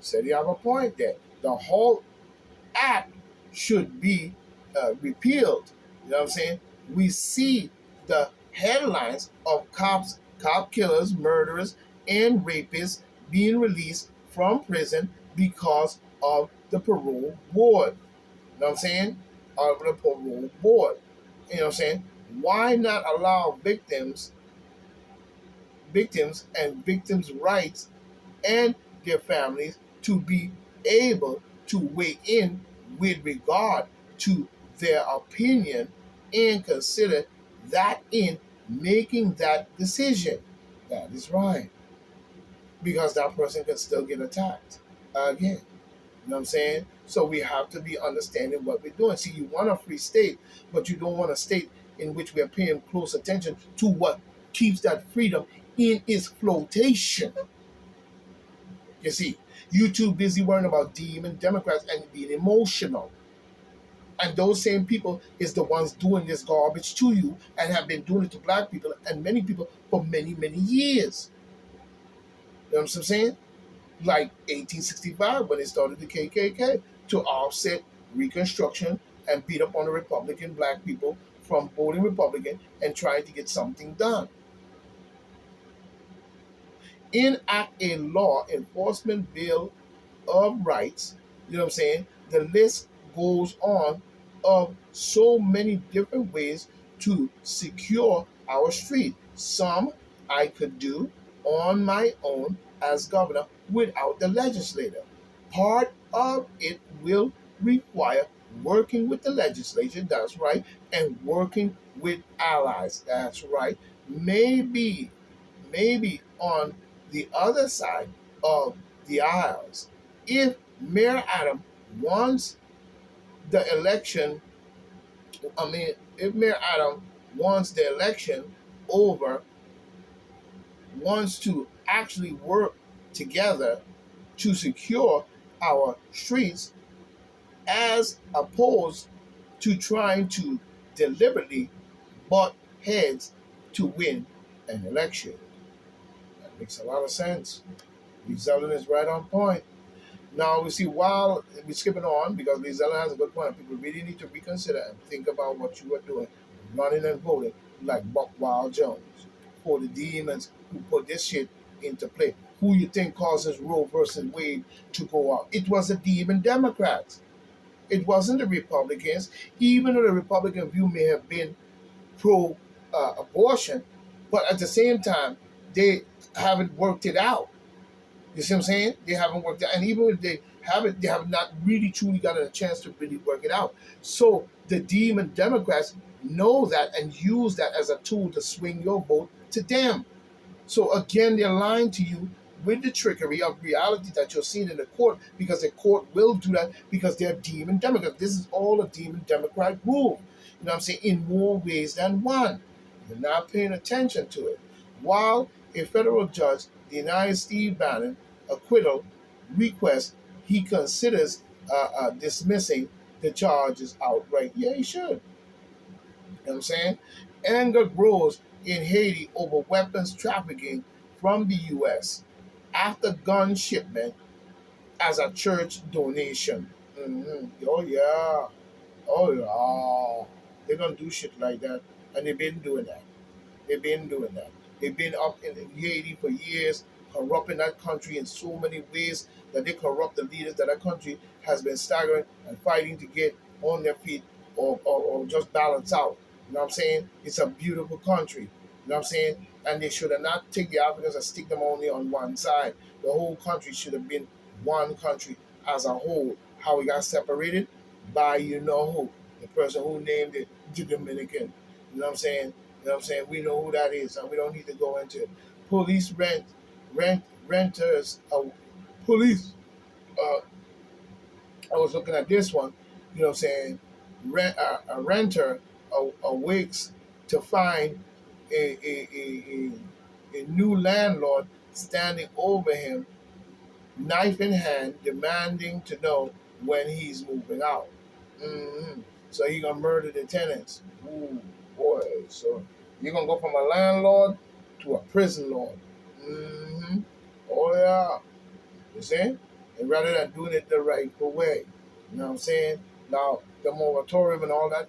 said you have a point there. The whole act should be repealed. You know what I'm saying? We see the headlines of cop killers, murderers, and rapists being released from prison because of the parole board. You know what I'm saying? Of the parole board. You know what I'm saying? Why not allow victims and victims' rights and their families to be able to weigh in with regard to their opinion and consider that in making that decision? That is right. Because that person can still get attacked again. You know what I'm saying? So we have to be understanding what we're doing. See, you want a free state, but you don't want a state in which we are paying close attention to what keeps that freedom in its flotation. You see, you too busy worrying about demon Democrats and being emotional. And those same people is the ones doing this garbage to you and have been doing it to black people and many people for many, many years. You know what I'm saying? Like 1865 when they started the KKK to offset Reconstruction and beat up on the Republican black people from voting Republican and trying to get something done. Enact a law enforcement bill of rights. You know what I'm saying? The list goes on of so many different ways to secure our street. Some I could do on my own as governor without the legislator. Part of it will require working with the legislature, that's right, and working with allies, that's right. Maybe on the other side of the aisles, if Mayor Adam wants the election, if Mayor Adam wants the election over, wants to actually work together to secure our streets as opposed to trying to deliberately butt heads to win an election. That makes a lot of sense. Lee Zeldin is right on point. Now we see while we're skipping on because Lee Zeldin has a good point. People really need to reconsider and think about what you are doing, running and voting like Buck Wild Jones for the demons who put this shit into play. Who you think causes Roe versus Wade to go out? It was the demon Democrats. It wasn't the Republicans, even though the Republican view may have been pro abortion, but at the same time, they haven't worked it out. You see what I'm saying? They haven't worked out. And even if they haven't, they have not really truly gotten a chance to really work it out. So the demon Democrats know that and use that as a tool to swing your vote to them. So again, they're lying to you with the trickery of reality that you're seeing in the court because the court will do that because they're demon Democrats. This is all a demon Democrat move. You know what I'm saying? In more ways than one. You're not paying attention to it. While a federal judge denies Steve Bannon acquittal request, he considers dismissing the charges outright. Yeah, he should. You know what I'm saying? Anger grows in Haiti over weapons trafficking from the U.S. after gun shipment as a church donation. Oh, yeah. Oh, yeah. They're going to do shit like that. And they've been doing that. They've been doing that. They've been up in Haiti for years, corrupting that country in so many ways that they corrupt the leaders that country has been staggering and fighting to get on their feet or just balance out. You know what I'm saying? It's a beautiful country. You know what I'm saying? And they should have not take the Africans and stick them only on one side. The whole country should have been one country as a whole. How we got separated? By you know who. The person who named it the Dominican. You know what I'm saying? You know what I'm saying? We know who that is, and we don't need to go into it. Police renters, police. Uh, I was looking at this one. You know what I'm saying? A renter awakes to find a new landlord standing over him, knife in hand, demanding to know when he's moving out. So he gonna murder the tenants. Ooh, boy. So you're gonna go from a landlord to a prison lord. Oh yeah. You see? and rather than doing it the right way. You know what I'm saying? Now, the moratorium and all that,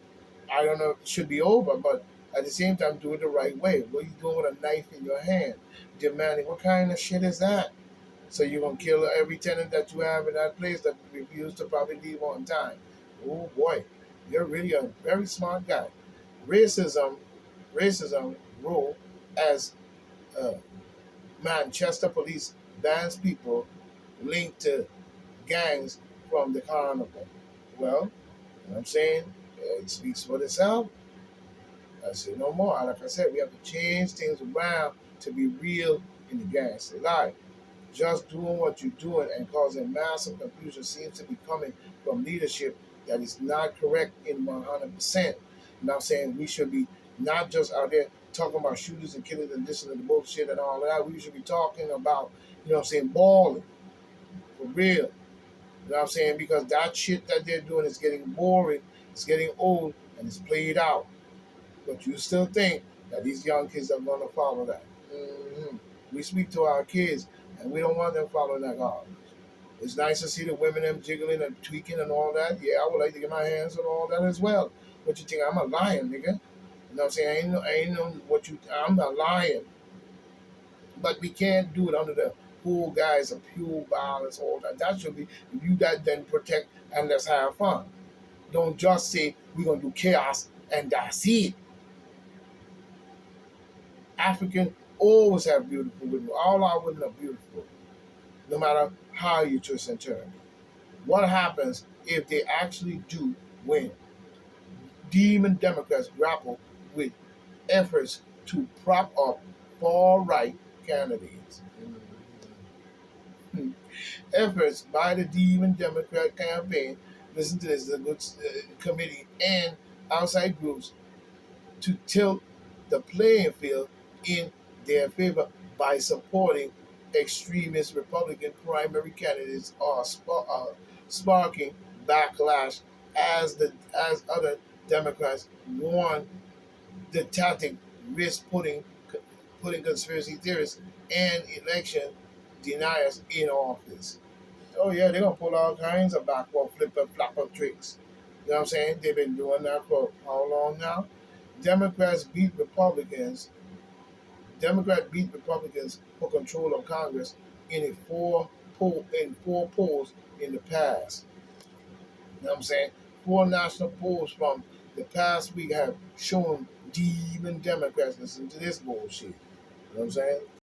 I don't know, it should be over, but at the same time, do it the right way. What are you doing with a knife in your hand? Demanding, what kind of shit is that? So you're going to kill every tenant that you have in that place that refused to probably leave on time. Oh boy, you're really a very smart guy. Racism, racism rule as uh, Manchester police bans people linked to gangs from the carnival. Well, you know what I'm saying? It speaks for itself. I say no more. Like I said, we have to change things around to be real in the gangster life. Just doing what you're doing and causing massive confusion seems to be coming from leadership that is not correct in 100%. You know what I'm saying? We should be not just out there talking about shooters and killers and this and the bullshit and all that. We should be talking about, you know what I'm saying, balling for real. You know what I'm saying? Because that shit that they're doing is getting boring, it's getting old, and it's played out. But you still think that these young kids are going to follow that. Mm-hmm. We speak to our kids, and we don't want them following that garbage. It's nice to see the women them jiggling and tweaking and all that. Yeah, I would like to get my hands on all that as well. But you think I'm a lion, nigga? You know what I'm saying? I ain't know what you. I'm a lion, but we can't do it under the pool guys of pure violence. All that. That should be if you that then protect and let's have fun. Don't just say we're gonna do chaos and that's it. African always have beautiful women. All our women are beautiful, no matter how you twist and turn. What happens if they actually do win? Demon Democrats grapple with efforts to prop up far right candidates. Efforts by the Demon Democrat campaign, listen to this, the good committee and outside groups to tilt the playing field in their favor by supporting extremist Republican primary candidates are sparking backlash as other Democrats warn the tactic risk putting conspiracy theorists and election deniers in office. Oh yeah, they're gonna pull all kinds of backward flipper flapper tricks. You know what I'm saying? They've been doing that for how long now? Democrats beat Republicans. Democrat beat Republicans for control of Congress in four polls in the past. You know what I'm saying? Four national polls from the past week have shown demon Democrats listen to this bullshit. You know what I'm saying?